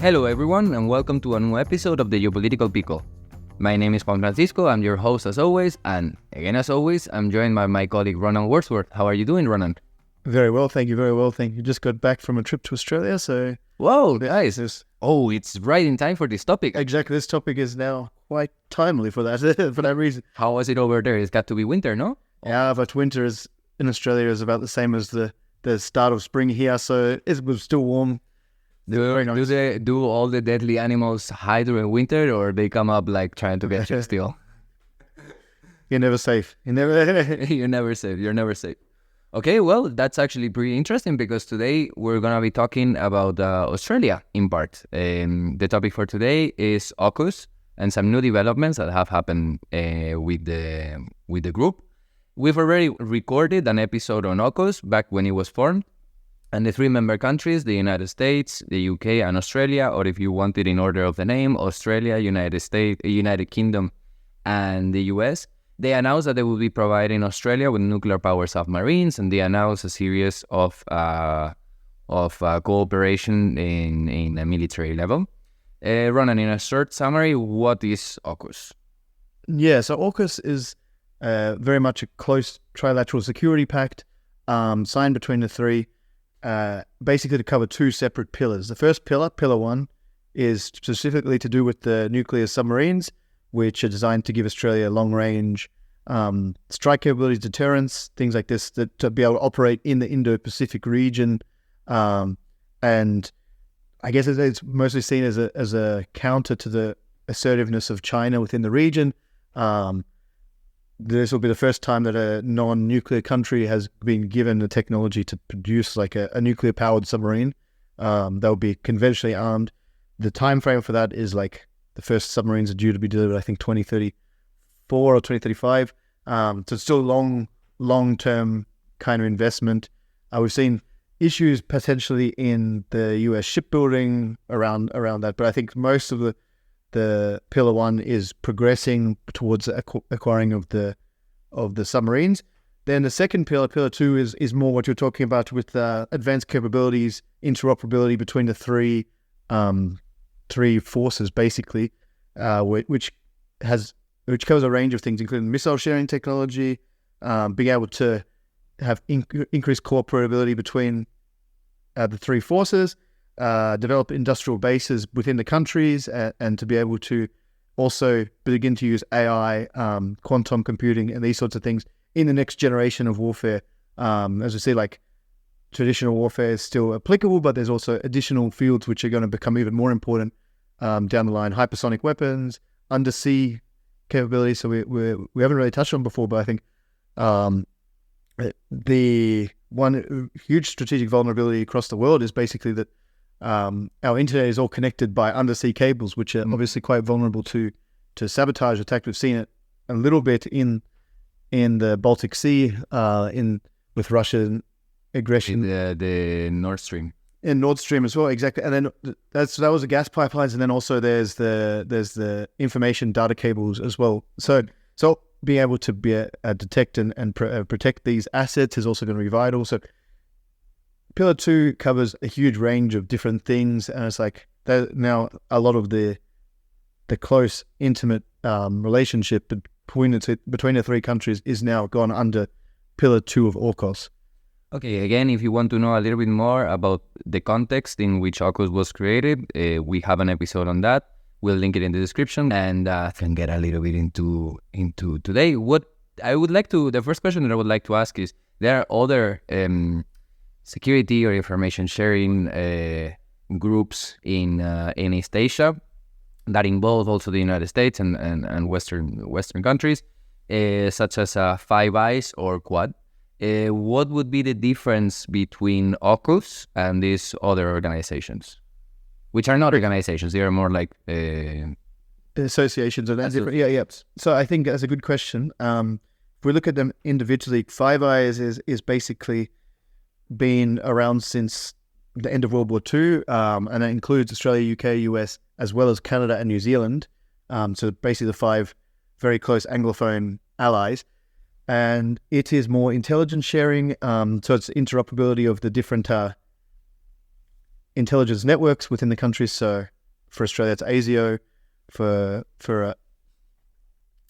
Hello everyone and welcome to a new episode of the Geopolitical Pickle. My name is Juan Francisco, I'm your host as always, and again as always, I'm joined by my colleague Ronan Wordsworth. How are you doing, Ronan? Very well, thank you, very well, thank you. Just got back from a trip to Australia, so... Whoa, nice. It's right in time for this topic. Exactly, this topic is now quite timely for that, for that reason. How was it over there? It's got to be winter, no? Yeah, but winter in Australia is about the same as the start of spring here, so it was still warm. Do all the deadly animals hide during winter, or they come up like trying to get you still? You're never safe. You're never safe. Okay, well, that's actually pretty interesting because today we're going to be talking about Australia in part. The topic for today is AUKUS and some new developments that have happened with the group. We've already recorded an episode on AUKUS back when it was formed. And the three member countries, the United States, the UK, and Australia, or if you want it in order of the name, Australia, United States, United Kingdom, and the US, they announced that they will be providing Australia with nuclear power submarines, and they announced a series of cooperation in a military level. Ronan, in a short summary, what is AUKUS? Yeah, so AUKUS is very much a close trilateral security pact signed between the three, basically to cover two separate pillars. The first pillar, Pillar 1, is specifically to do with the nuclear submarines, which are designed to give Australia long-range strike capabilities, deterrence, things like this, to be able to operate in the Indo-Pacific region. And I guess it's mostly seen as a counter to the assertiveness of China within the region. This will be the first time that a non-nuclear country has been given the technology to produce like a nuclear-powered submarine that will be conventionally armed. The time frame for that is like the first submarines are due to be delivered, I think, 2034 or 2035. So it's still long-term kind of investment. We've seen issues potentially in the US shipbuilding around that, but I think most of the Pillar 1 is progressing towards acquiring of the submarines. Then the second pillar, Pillar 2, is more what you're talking about with advanced capabilities, interoperability between the three forces, basically, which covers a range of things, including missile sharing technology, being able to have increased cooperability between the three forces, develop industrial bases within the countries, and to be able to also begin to use AI, quantum computing, and these sorts of things in the next generation of warfare. As we see, like traditional warfare is still applicable, but there's also additional fields which are going to become even more important down the line. Hypersonic weapons, undersea capabilities. So we haven't really touched on before, but I think the one huge strategic vulnerability across the world is basically that our internet is all connected by undersea cables, which are obviously quite vulnerable to sabotage attack. We've seen it a little bit in the Baltic Sea, with Russian aggression. The Nord Stream. In Nord Stream as well, exactly. And then that was the gas pipelines, and then also there's the information data cables as well. So being able to detect and protect these assets is also going to be vital. So Pillar 2 covers a huge range of different things, and it's like now a lot of the close, intimate relationship between the three countries is now gone under Pillar 2 of AUKUS. Okay, again, if you want to know a little bit more about the context in which AUKUS was created, we have an episode on that. We'll link it in the description, and can get a little bit into today. The first question that I would like to ask is, there are other security or information sharing groups in East Asia that involve also the United States and Western countries, such as Five Eyes or Quad. What would be the difference between AUKUS and these other organizations, which are not organizations? They are more like associations. Yeah. So I think that's a good question. If we look at them individually, Five Eyes is basically been around since the end of World War II, and it includes Australia, UK, US, as well as Canada and New Zealand. So basically the five very close Anglophone allies. And it is more intelligence sharing, so it's interoperability of the different intelligence networks within the countries. So for Australia, it's ASIO. For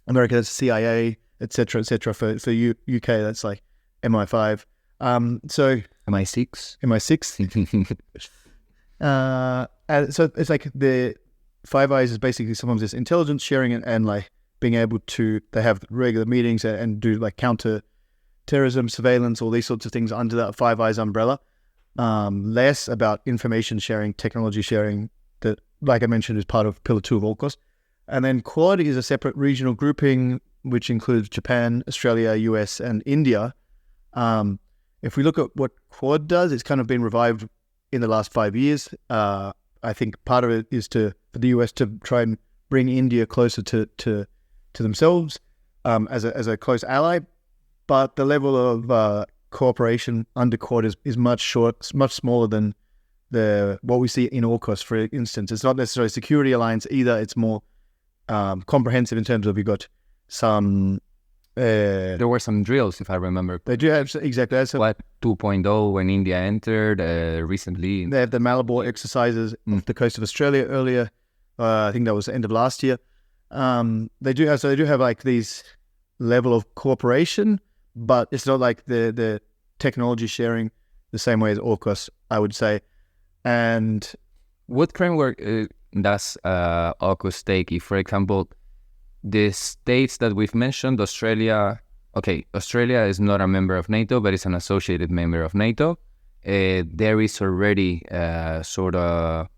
America, that's CIA, etc., etc. For UK, that's like MI5. So MI6. MI6. And so it's like the Five Eyes is basically sometimes this intelligence sharing and like being able to, they have regular meetings and do like counter terrorism, surveillance, all these sorts of things under that Five Eyes umbrella. Less about information sharing, technology sharing that, like I mentioned, is part of Pillar 2 of AUKUS. And then Quad is a separate regional grouping, which includes Japan, Australia, US, and India. If we look at what Quad does, it's kind of been revived in the last 5 years. I think part of it is for the US to try and bring India closer to themselves as a close ally. But the level of cooperation under Quad is much smaller than what we see in AUKUS, for instance. It's not necessarily a security alliance either. It's more comprehensive in terms of you've got some... there were some drills, if I remember. They do have, exactly. What, 2.0 when India entered recently? They have the Malabor exercises off the coast of Australia earlier. I think that was the end of last year. They do have like these level of cooperation, but it's not like the technology sharing the same way as AUKUS, I would say. And what framework does AUKUS take if, for example, the states that we've mentioned, Australia is not a member of NATO, but it's an associated member of NATO. There is already sort of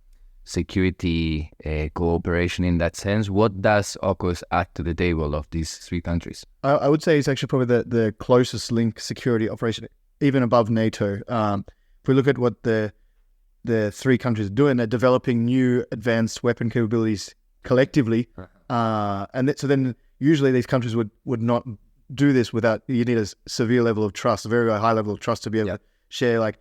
security cooperation in that sense. What does AUKUS add to the table of these three countries? I would say it's actually probably the closest link security operation, even above NATO. If we look at what the three countries are doing, they're developing new advanced weapon capabilities collectively. So then usually these countries would not do this without, you need a severe level of trust, a very, very high level of trust to be able to share like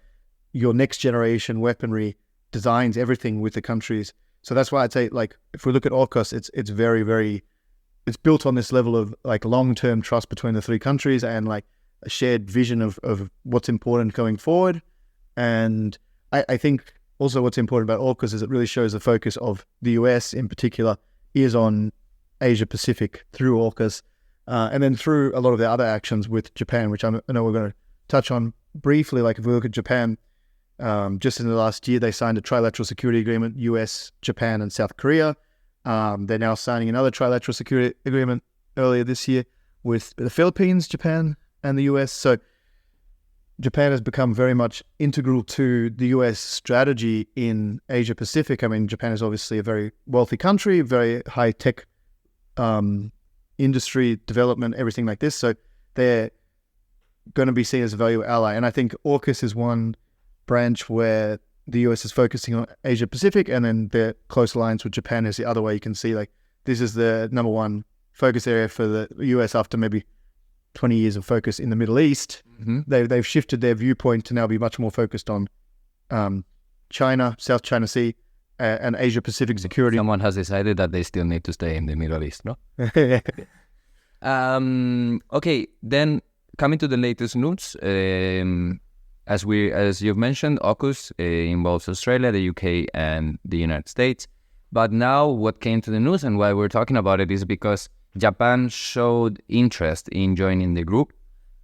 your next generation weaponry designs, everything with the countries. So that's why I'd say, like, if we look at AUKUS, it's very, very, it's built on this level of like long-term trust between the three countries and like a shared vision of what's important going forward. And I think also what's important about AUKUS is it really shows the focus of the US in particular is on Asia Pacific through AUKUS, and then through a lot of the other actions with Japan, which I know we're going to touch on briefly. Like if we look at Japan, just in the last year, they signed a trilateral security agreement, US, Japan, and South Korea. They're now signing another trilateral security agreement earlier this year with the Philippines, Japan, and the US. So Japan has become very much integral to the US strategy in Asia Pacific. I mean, Japan is obviously a very wealthy country, very high tech industry development, everything like this. So they're going to be seen as a value ally. And I think AUKUS is one branch where the US is focusing on Asia Pacific, and then their close alliance with Japan is the other way. You can see like this is the number one focus area for the US after maybe 20 years of focus in the Middle East. Mm-hmm. They've shifted their viewpoint to now be much more focused on China, South China Sea, and Asia Pacific security. Someone has decided that they still need to stay in the Middle East, no? Okay, then coming to the latest news, as you've mentioned, AUKUS involves Australia, the UK, and the United States. But now what came to the news and why we're talking about it is because Japan showed interest in joining the group,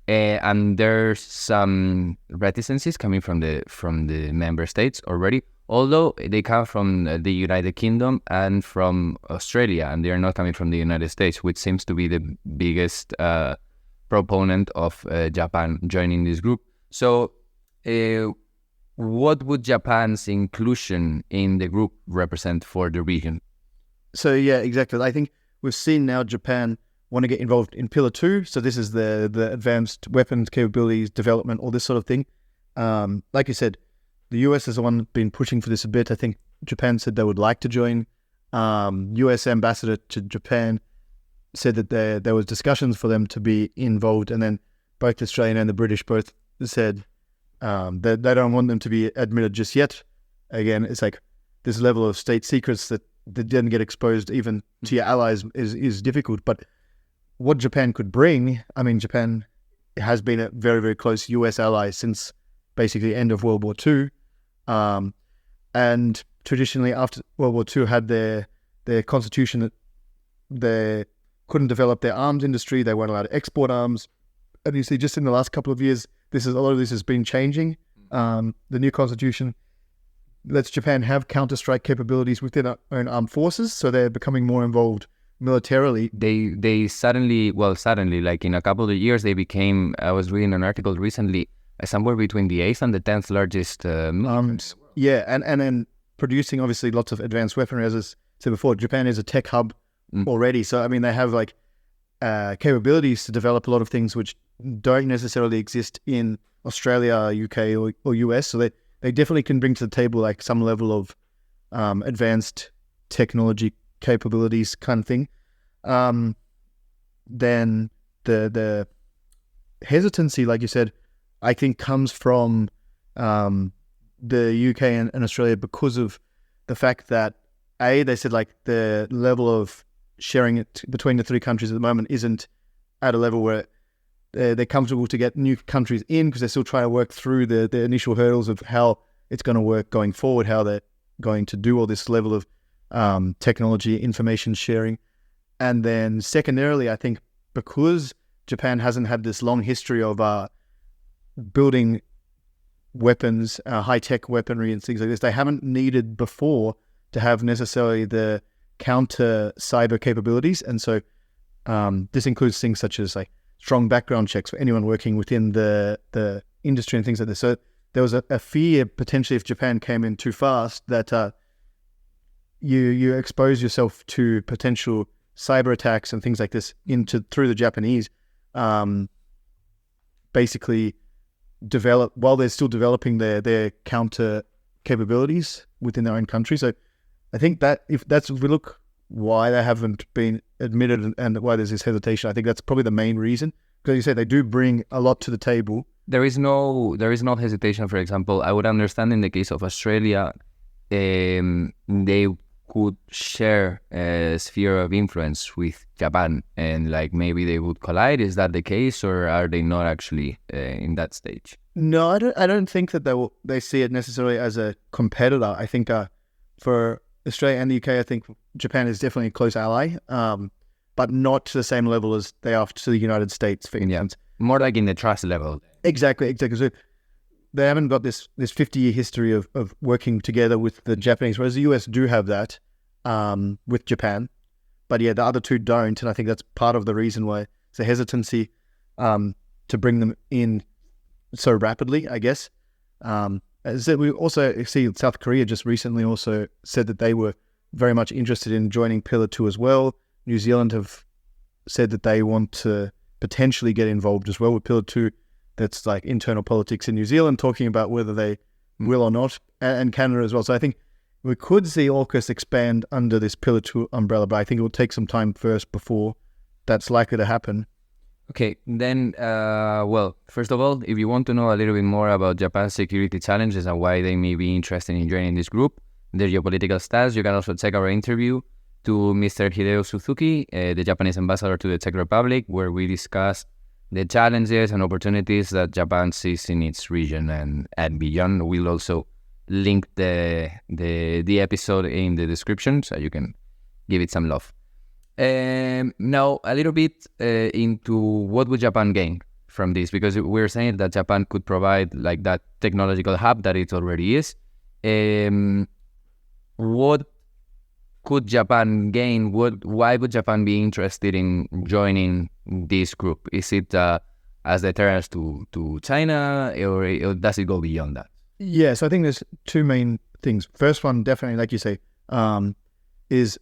and there's some reticencies coming from the member states already, although they come from the United Kingdom and from Australia, and they are not coming from the United States, which seems to be the biggest proponent of Japan joining this group. So what would Japan's inclusion in the group represent for the region? So yeah, exactly. I think we've seen now Japan want to get involved in Pillar 2. So this is the advanced weapons capabilities development, all this sort of thing. Like you said, the US is the one been pushing for this a bit. I think Japan said they would like to join. US ambassador to Japan said that there was discussions for them to be involved, and then both the Australian and the British both said that they don't want them to be admitted just yet. Again, it's like this level of state secrets that didn't get exposed even to your allies is difficult. But what Japan could bring, I mean, Japan has been a very, very close US ally since basically the end of World War II. And and traditionally after World War II had their constitution that they couldn't develop their arms industry. They weren't allowed to export arms. And you see, just in the last couple of years, a lot of this has been changing. The new constitution lets Japan have counter-strike capabilities within our own armed forces, so they're becoming more involved militarily. They suddenly, like in a couple of years, they became, I was reading an article recently, somewhere between the 8th and the 10th largest yeah, and then producing obviously lots of advanced weaponry. As I said before, Japan is a tech hub already. So, I mean, they have like capabilities to develop a lot of things which don't necessarily exist in Australia, UK or US. So they definitely can bring to the table like some level of advanced technology capabilities kind of thing. Then the hesitancy, like you said, I think comes from the UK and Australia because of the fact that they said like the level of sharing it between the three countries at the moment isn't at a level where they're comfortable to get new countries in, because they're still trying to work through the initial hurdles of how it's going to work going forward, how they're going to do all this level of technology, information sharing. And then secondarily, I think because Japan hasn't had this long history of building weapons, high-tech weaponry and things like this, they haven't needed before to have necessarily the counter cyber capabilities. And so this includes things such as like strong background checks for anyone working within the industry and things like this. So there was a fear potentially if Japan came in too fast that you expose yourself to potential cyber attacks and things like this through the Japanese, basically develop while they're still developing their counter capabilities within their own country. So I think that if we look why they haven't been admitted and why there's this hesitation, I think that's probably the main reason. Because you say they do bring a lot to the table. There is no hesitation. For example, I would understand in the case of Australia, they could share a sphere of influence with Japan, and like maybe they would collide. Is that the case, or are they not actually in that stage? No, I don't think that they see it necessarily as a competitor. I think for Australia and the UK, I think Japan is definitely a close ally, but not to the same level as they are to the United States, for instance. More like in the trust level. Exactly. So they haven't got this 50-year history of working together with the Japanese, whereas the US do have that with Japan. But yeah, the other two don't, and I think that's part of the reason why it's a hesitancy to bring them in so rapidly, I guess. As I said, we also see South Korea just recently also said that they were very much interested in joining Pillar 2 as well. New Zealand have said that they want to potentially get involved as well with Pillar 2. That's like internal politics in New Zealand, talking about whether they will or not, and Canada as well. So I think we could see AUKUS expand under this Pillar 2 umbrella, but I think it will take some time first before that's likely to happen. Okay, then, first of all, if you want to know a little bit more about Japan's security challenges and why they may be interested in joining this group, their geopolitical status, you can also check our interview to Mr. Hideo Suzuki, the Japanese ambassador to the Czech Republic, where we discussed the challenges and opportunities that Japan sees in its region and beyond. We'll also link the episode in the description so you can give it some love. Now, a little bit into what would Japan gain from this, because we're saying that Japan could provide like that technological hub that it already is. What could Japan gain? Why would Japan be interested in joining this group? Is it as deterrence to China, or does it go beyond that? Yeah, so I think there's two main things. First one, definitely, like you say, is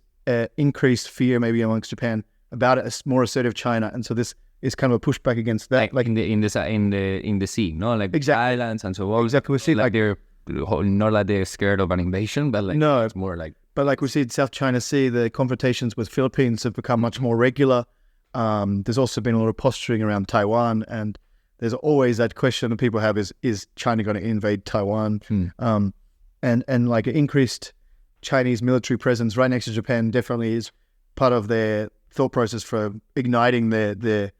increased fear maybe amongst Japan about a more assertive China, and so this is kind of a pushback against that, like in the sea, no, like exactly. islands and so on. Exactly, we see like they're not like they're scared of an invasion, but like no, it's more like. But like we see in South China Sea, the confrontations with Philippines have become much more regular. There's also been a lot of posturing around Taiwan, and there's always that question that people have: is China going to invade Taiwan? And like an increased Chinese military presence right next to Japan definitely is part of their thought process for igniting their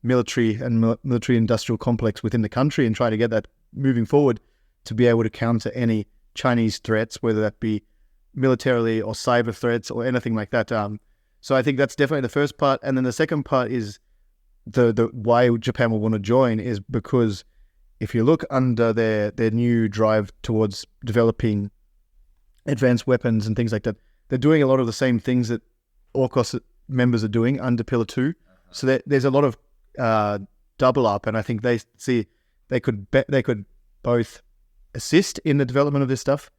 military and military industrial complex within the country and trying to get that moving forward to be able to counter any Chinese threats, whether that be militarily or cyber threats or anything like that. So I think that's definitely the first part. And then the second part is the why Japan will want to join is because if you look under their new drive towards developing advanced weapons and things like that, they're doing a lot of the same things that AUKUS members are doing under Pillar 2. So there's a lot of double up, and I think they see they could both assist in the development of this stuff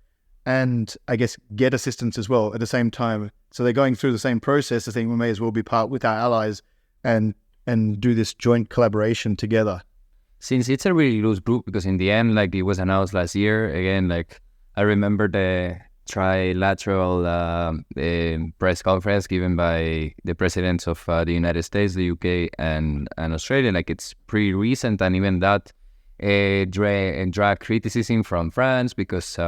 and I guess get assistance as well at the same time. So they're going through the same process. I think we may as well be part with our allies and do this joint collaboration together. Since it's a really loose group, because in the end, like it was announced last year, again, like I remember the trilateral press conference given by the presidents of the United States, the UK, and Australia. Like it's pretty recent, and even that dragged criticism from France because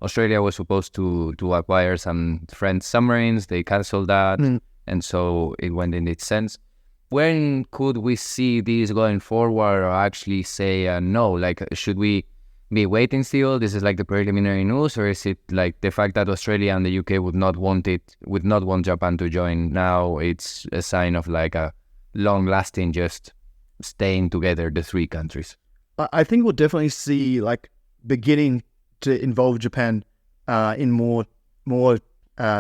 Australia was supposed to acquire some French submarines. They canceled that, and so it went in its sense. When could we see this going forward, or actually say no? Like, should we be waiting still? This is like the preliminary news, or is it like the fact that Australia and the UK would not want Japan to join now? It's a sign of like a long-lasting, just staying together, the three countries. I think we'll definitely see like beginning to involve Japan in more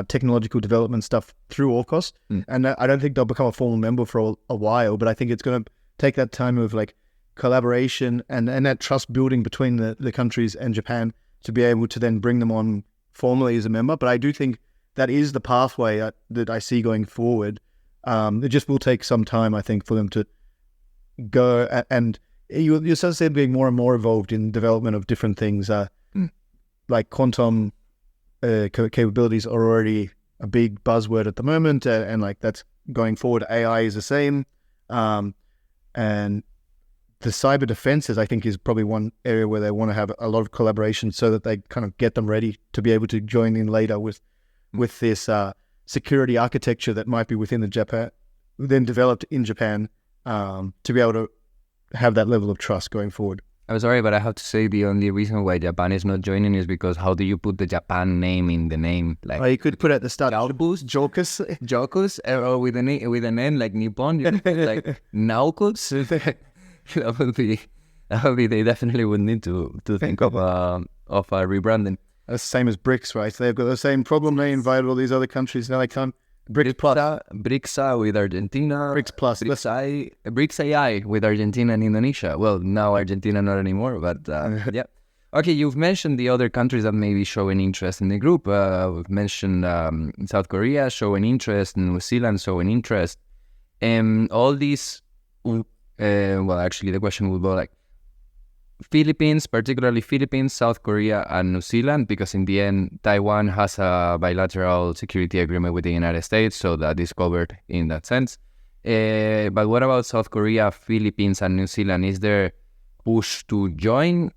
technological development stuff through AUKUS, and I don't think they'll become a formal member for a while. But I think it's going to take that time of like collaboration and that trust building between the countries and Japan to be able to then bring them on formally as a member. But I do think that is the pathway that I see going forward. It just will take some time, I think, for them to go, and you'll start to see them being more and more involved in development of different things. Like quantum capabilities are already a big buzzword at the moment, and like that's going forward. AI is the same, and the cyber defenses, I think, is probably one area where they want to have a lot of collaboration so that they kind of get them ready to be able to join in later with this security architecture that might be within the Japan, then developed in Japan, to be able to have that level of trust going forward. I'm sorry, but I have to say the only reason why Japan is not joining is because how do you put the Japan name in the name? Like, you could put at the start AUKUS, or with an N like Nippon, you could put like AUKUS. That would be. They definitely would need to think of a rebranding. That's the same as BRICS, right? They've got the same problem. They invited all these other countries. Now they can't. BRICS with Argentina. BRICS Plus. BRICS AI with Argentina and Indonesia. Well, now Argentina not anymore, but yeah. Okay, you've mentioned the other countries that may be showing interest in the group. We've mentioned South Korea showing interest, New Zealand showing interest. All these, well, actually the question would go like, Philippines, particularly Philippines, South Korea, and New Zealand, because in the end, Taiwan has a bilateral security agreement with the United States, so that is covered in that sense. But what about South Korea, Philippines, and New Zealand? Is there push to join?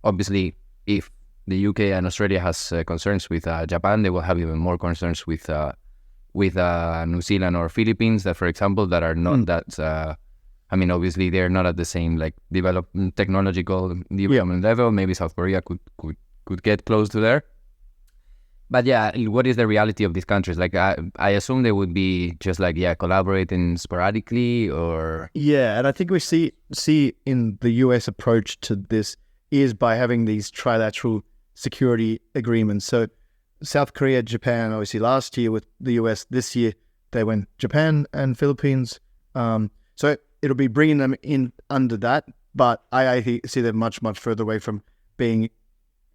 Obviously, if the UK and Australia has concerns with Japan, they will have even more concerns with New Zealand or Philippines, that, for example, that are not that... I mean, obviously, they're not at the same like technological development level. Maybe South Korea could get close to there. But yeah, what is the reality of these countries? Like, I assume they would be just like, collaborating sporadically, or... Yeah, and I think we see in the US approach to this is by having these trilateral security agreements. So South Korea, Japan, obviously last year with the US, this year they went Japan and Philippines. So it'll be bringing them in under that, but I see them much, much further away from being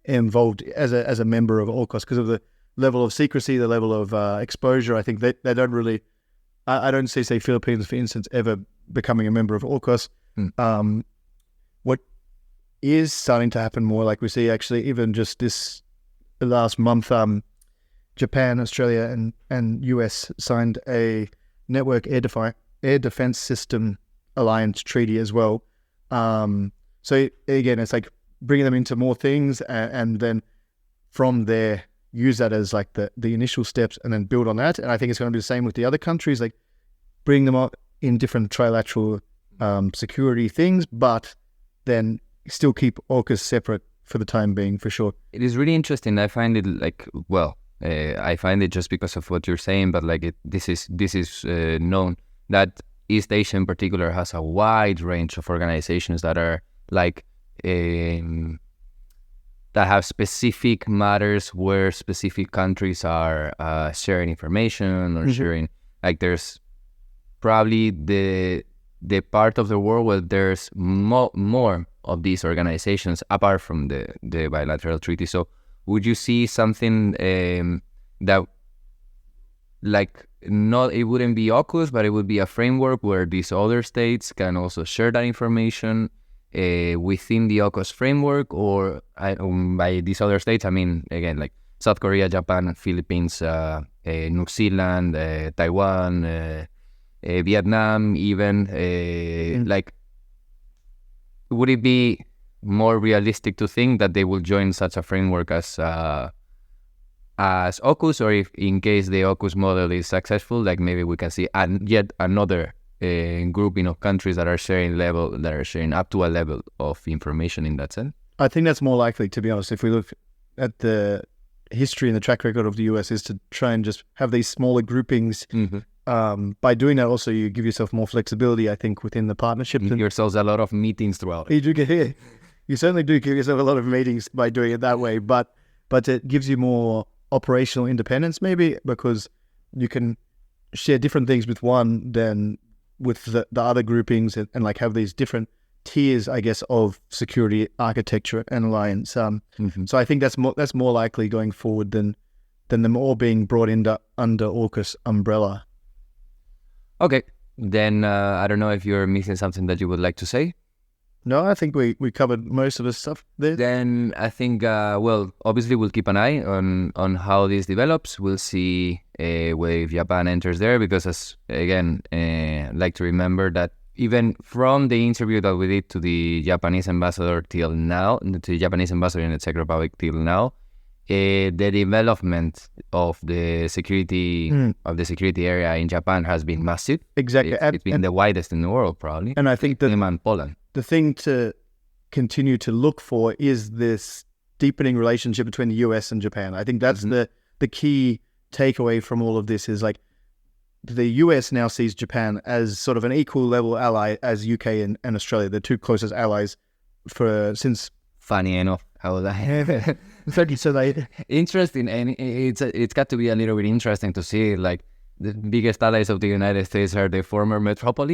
involved as a member of AUKUS because of the level of secrecy, the level of exposure. I think they don't really... I don't see, say, Philippines, for instance, ever becoming a member of AUKUS. What is starting to happen more, like we see actually even just this last month, Japan, Australia, and US signed a network air defense system alliance treaty as well. So again, it's like bringing them into more things, and then from there use that as like the initial steps, and then build on that. And I think it's going to be the same with the other countries, like bring them up in different trilateral security things, but then still keep AUKUS separate for the time being, for sure. It is really interesting. I find it I find it just because of what you're saying, but like this is known that East Asia in particular has a wide range of organizations that are like that have specific matters where specific countries are sharing information or sharing. Like there's probably the part of the world where there's more of these organizations apart from the bilateral treaty. So would you see something that like it wouldn't be AUKUS, but it would be a framework where these other states can also share that information within the AUKUS framework, or by these other states, I mean, again, like South Korea, Japan, Philippines, New Zealand, Taiwan, Vietnam, even, like, would it be more realistic to think that they will join such a framework as AUKUS, or if in case the AUKUS model is successful, like maybe we can see yet another grouping of countries that are sharing up to a level of information in that sense? I think that's more likely, to be honest. If we look at the history and the track record of the US, is to try and just have these smaller groupings. By doing that, also you give yourself more flexibility, I think, within the partnership. Give yourselves a lot of meetings throughout. You certainly do give yourself a lot of meetings by doing it that way, but it gives you more operational independence, maybe, because you can share different things with one than with the other groupings, and like have these different tiers, I guess, of security architecture and alliance. So I think that's more likely going forward than them all being brought under AUKUS umbrella. Okay, then I don't know if you're missing something that you would like to say. No, I think we covered most of the stuff there. Then I think, obviously we'll keep an eye on how this develops. We'll see if Japan enters there, because I'd like to remember that even from the interview that we did to the Japanese ambassador till now, to the Japanese ambassador in the Czech Republic till now, the development of the security area in Japan has been massive. Exactly, it's been the widest in the world, probably. And I think that and Poland. The thing to continue to look for is this deepening relationship between the US and Japan. I think that's the key takeaway from all of this, is like the US now sees Japan as sort of an equal level ally as UK and Australia, the two closest allies since. Funny enough, how that interesting, and it's got to be a little bit interesting to see, like, the biggest allies of the United States are the former metropole.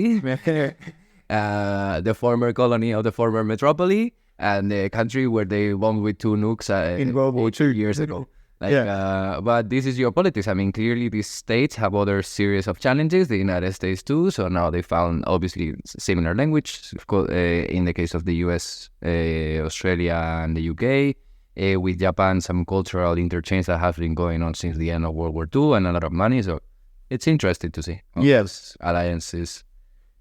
The former colony of the former metropole, and the country where they bombed with 2 nukes in World War II years ago. But this is geopolitics. I mean, clearly these states have other series of challenges, the United States too, so now they found obviously similar language, of course, in the case of the US, Australia and the UK, with Japan, some cultural interchange that has been going on since the end of World War II, and a lot of money, so it's interesting to see. Yes. Alliances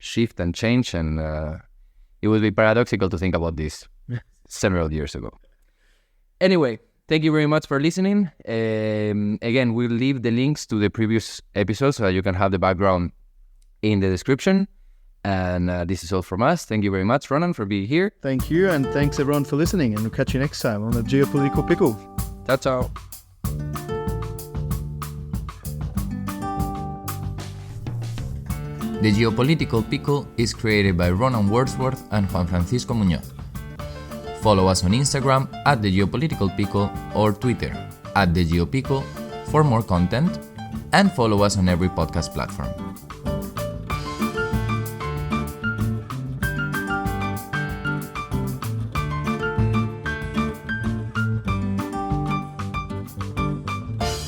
shift and change, and it would be paradoxical to think about this several years ago. Anyway, thank you very much for listening. Again, we'll leave the links to the previous episodes so that you can have the background in the description. And this is all from us. Thank you very much, Ronan, for being here. Thank you, and thanks everyone for listening, and we'll catch you next time on the Geopolitical Pickle. Ciao, ciao. The Geopolitical Pickle is created by Ronan Wordsworth and Juan Francisco Muñoz. Follow us on Instagram at The Geopolitical Pickle or Twitter at The Geopickle for more content, and follow us on every podcast platform.